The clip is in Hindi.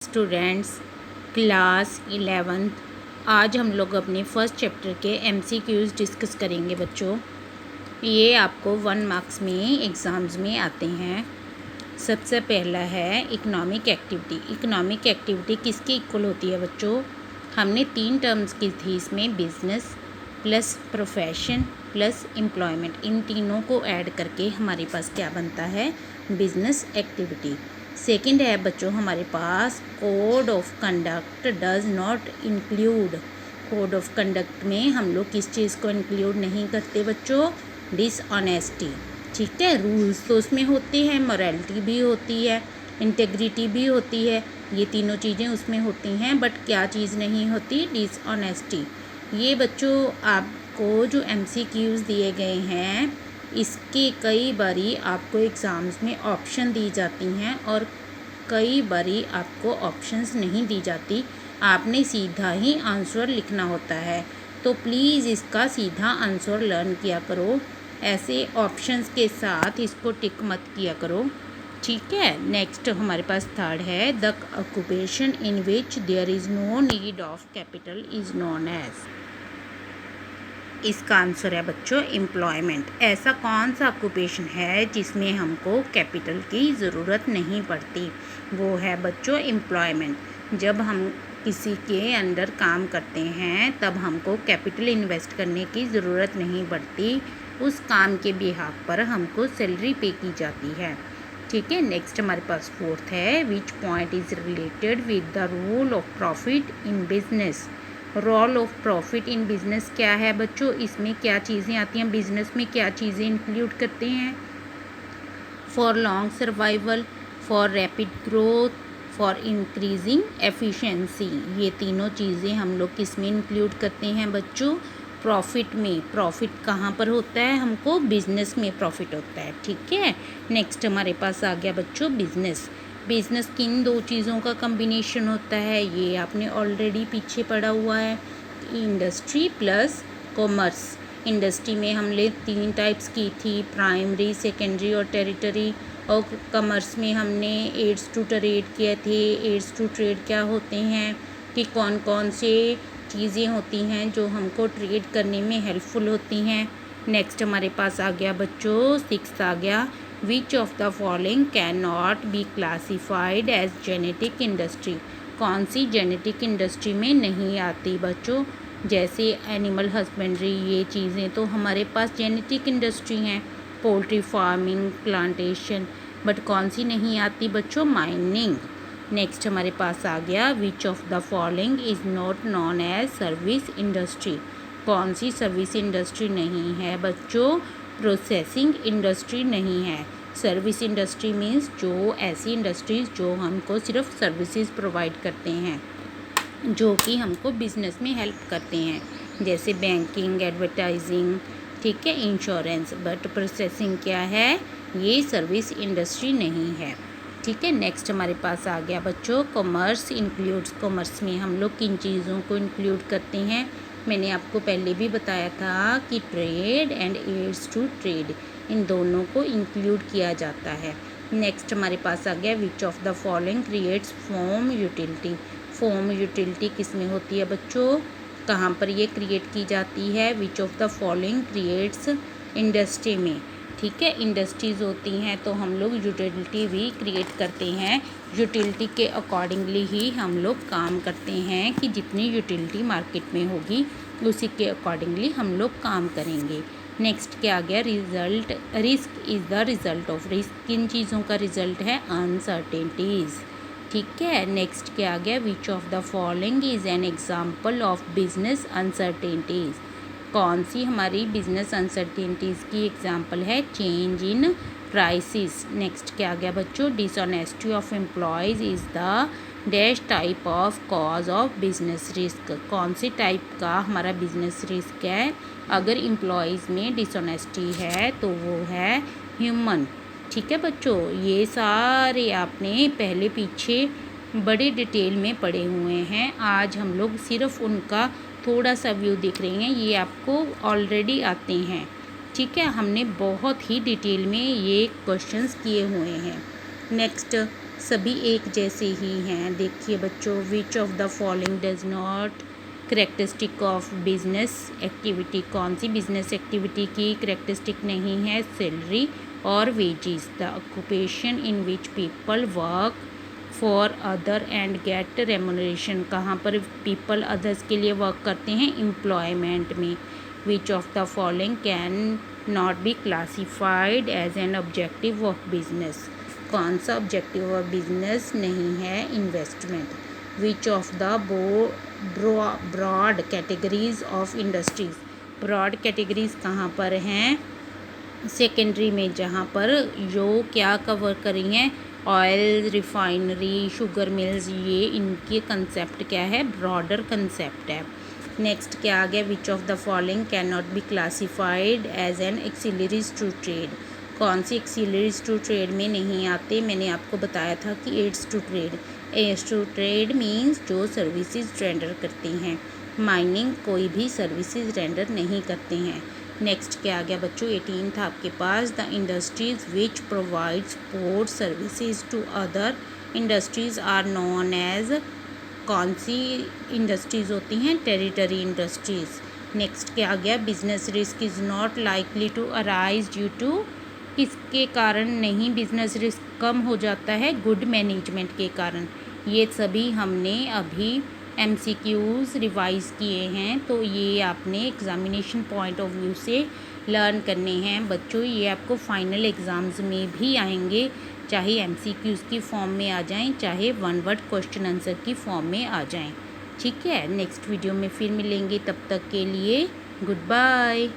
स्टूडेंट्स क्लास 11th आज हम लोग अपने फर्स्ट चैप्टर के MCQs डिस्कस करेंगे बच्चों। ये आपको 1 मार्क्स में एग्ज़ाम्स में आते हैं। सबसे पहला है इकोनॉमिक एक्टिविटी। इकोनॉमिक एक्टिविटी किसके इक्वल होती है बच्चों? हमने 3 टर्म्स की थी इसमें, business plus profession plus employment. इन तीनों को ऐड करके हमारे पास क्या बनता है? Business activity. सेकंड है बच्चों हमारे पास code of conduct does not include. Code of conduct में हम लोग किस चीज़ को इंक्लूड नहीं करते बच्चों? डिसऑनेस्टी। ठीक है, रूल्स तो उसमें होते हैं, मोरालिटी भी होती है, इंटेग्रिटी भी होती है, ये तीनों चीज़ें उसमें होती हैं, बट क्या चीज़ नहीं होती? डिसऑनेस्टी। ये बच्चों आपको जो MCQs दिए गए हैं इसके कई बारी आपको एग्ज़ाम्स में ऑप्शन दी जाती हैं और कई बारी आपको ऑप्शंस नहीं दी जाती, आपने सीधा ही आंसर लिखना होता है। तो प्लीज़ इसका सीधा आंसर लर्न किया करो, ऐसे ऑप्शंस के साथ इसको टिक मत किया करो। ठीक है, नेक्स्ट हमारे पास थर्ड है the occupation in which there is no need of capital is known as. इसका आंसर है बच्चों एम्प्लॉयमेंट। ऐसा कौन सा ऑक्यूपेशन है जिसमें हमको कैपिटल की ज़रूरत नहीं पड़ती? वो है बच्चों एम्प्लॉयमेंट। जब हम किसी के अंडर काम करते हैं तब हमको कैपिटल इन्वेस्ट करने की ज़रूरत नहीं पड़ती, उस काम के बिहाफ पर हमको सैलरी पे की जाती है। ठीक है, नेक्स्ट हमारे पास फोर्थ है which point is related with the rule of profit in business. Role of profit in business क्या है बच्चों? इसमें क्या चीज़ें आती हैं? बिजनेस में क्या चीज़ें इंक्लूड करते हैं? For long survival, for rapid growth, for increasing efficiency. ये तीनों चीज़ें हम लोग किस में इंक्लूड करते हैं बच्चों? प्रॉफिट में। प्रॉफिट कहाँ पर होता है? हमको बिजनेस में प्रॉफिट होता है। ठीक है, नेक्स्ट हमारे पास आ गया बच्चों बिजनेस। बिजनेस किन दो चीज़ों का कम्बिनेशन होता है? ये आपने ऑलरेडी पीछे पढ़ा हुआ है, इंडस्ट्री प्लस कॉमर्स। इंडस्ट्री में हमने 3 टाइप्स की थी, प्राइमरी, सेकेंडरी और टेरिटरी। और कॉमर्स में हमने एड्स टू ट्रेड किए थे। एड्स टू ट्रेड क्या होते हैं कि कौन कौन से चीज़ें होती हैं जो हमको ट्रेड करने में हेल्पफुल होती हैं। नेक्स्ट हमारे पास आ गया बच्चों 6th आ गया which of the following can not be classified as genetic industry. कौन सी जेनेटिक इंडस्ट्री में नहीं आती बच्चों? जैसे एनिमल हस्बेंड्री, ये चीज़ें तो हमारे पास जेनेटिक इंडस्ट्री हैं, पोल्ट्री फार्मिंग, प्लांटेशन। बट कौन सी नहीं आती बच्चों? माइनिंग। नेक्स्ट हमारे पास आ गया which of the following is not known as service industry. कौन सी सर्विस इंडस्ट्री नहीं है बच्चों? प्रोसेसिंग इंडस्ट्री नहीं है। सर्विस इंडस्ट्री मीन्स जो ऐसी इंडस्ट्रीज़ जो हमको सिर्फ सर्विसेज प्रोवाइड करते हैं, जो कि हमको बिजनेस में हेल्प करते हैं, जैसे बैंकिंग, एडवर्टाइजिंग, ठीक है, इंश्योरेंस। बट प्रोसेसिंग क्या है? ये सर्विस इंडस्ट्री नहीं है। ठीक है, नेक्स्ट हमारे पास आ गया बच्चों कॉमर्स इंक्लूड्स। कॉमर्स में हम लोग किन चीज़ों को इंक्लूड करते हैं? मैंने आपको पहले भी बताया था कि trade and aids to trade, इन दोनों को इंक्लूड किया जाता है। नेक्स्ट हमारे पास आ गया which of the following creates form utility. Form utility किस में होती है बच्चों? कहाँ पर ये क्रिएट की जाती है? विच of the following creates industry में। ठीक है, इंडस्ट्रीज़ होती हैं तो हम लोग यूटिलिटी भी क्रिएट करते हैं। यूटिलिटी के अकॉर्डिंगली ही हम लोग काम करते हैं कि जितनी यूटिलिटी मार्केट में होगी उसी के अकॉर्डिंगली हम लोग काम करेंगे। नेक्स्ट क्या आ गया? Result. Risk is the result of risk. किन चीज़ों का रिजल्ट है? अनसर्टेनिटीज़। ठीक है, नेक्स्ट क्या आ गया? Which of the following is an example of business uncertainties. कौन सी हमारी बिजनेस अनसर्टेनिटीज़ की एग्जाम्पल है? Change in prices. नेक्स्ट क्या आ गया बच्चों? Dishonesty of employees is the dash type of cause of business risk. कौन सी टाइप का हमारा बिजनेस रिस्क है? अगर एम्प्लॉयज़ में डिसऑनेस्टी है तो वो है ह्यूमन। ठीक है बच्चों, ये सारे आपने पहले पीछे बड़े डिटेल में पढ़े हुए हैं। आज हम लोग सिर्फ उनका थोड़ा सा व्यू देख रहे हैं, ये आपको ऑलरेडी आते हैं। ठीक है, हमने बहुत ही डिटेल में ये क्वेश्चंस किए हुए हैं। नेक्स्ट सभी एक जैसे ही हैं। देखिए बच्चों, which of the following does not characteristic of business activity, कौन सी बिजनेस एक्टिविटी की करेक्टरिस्टिक नहीं है? सैलरी और wages. The occupation in which people work for other and get remuneration, कहाँ पर पीपल अदर्स के लिए वर्क करते हैं? एम्प्लॉयमेंट में। Which of the following can not be classified as an objective of business, कौन सा ऑब्जेक्टिव ऑफ बिजनेस नहीं है? Investment. Which of the broad categories of industries, broad categories कहाँ पर हैं? सेकेंडरी में, जहाँ पर जो क्या कवर करी हैं? ऑयल रिफाइनरी, शुगर मिल्स, ये इनके कंसेप्ट क्या है? ब्रॉडर कंसेप्ट है। नेक्स्ट क्या आ गया? Which of the following can not be classified as an auxiliaries to trade, कौन सी एक्सिलरीज टू ट्रेड में नहीं आते? मैंने आपको बताया था कि aids to trade. Aids to trade means जो सर्विसेज रेंडर करती हैं। माइनिंग कोई भी सर्विसेज रेंडर नहीं करते हैं। नेक्स्ट क्या आ गया बच्चों? 18 था आपके पास। The industries which provide support services to other industries are known as, कौन सी इंडस्ट्रीज होती हैं? Territory industries. नेक्स्ट क्या आ गया? Business risk is not likely to arise due to, किसके कारण नहीं बिजनेस रिस्क कम हो जाता है? गुड मैनेजमेंट के कारण। ये सभी हमने अभी MCQs रिवाइज़ किए हैं, तो ये आपने एग्ज़ामिनेशन पॉइंट ऑफ व्यू से लर्न करने हैं बच्चों। ये आपको फाइनल एग्ज़ाम्स में भी आएंगे, चाहे MCQs की फॉर्म में आ जाएं, चाहे वन वर्ड क्वेश्चन आंसर की फॉर्म में आ जाएं। ठीक है, नेक्स्ट वीडियो में फिर मिलेंगे, तब तक के लिए गुड बाय।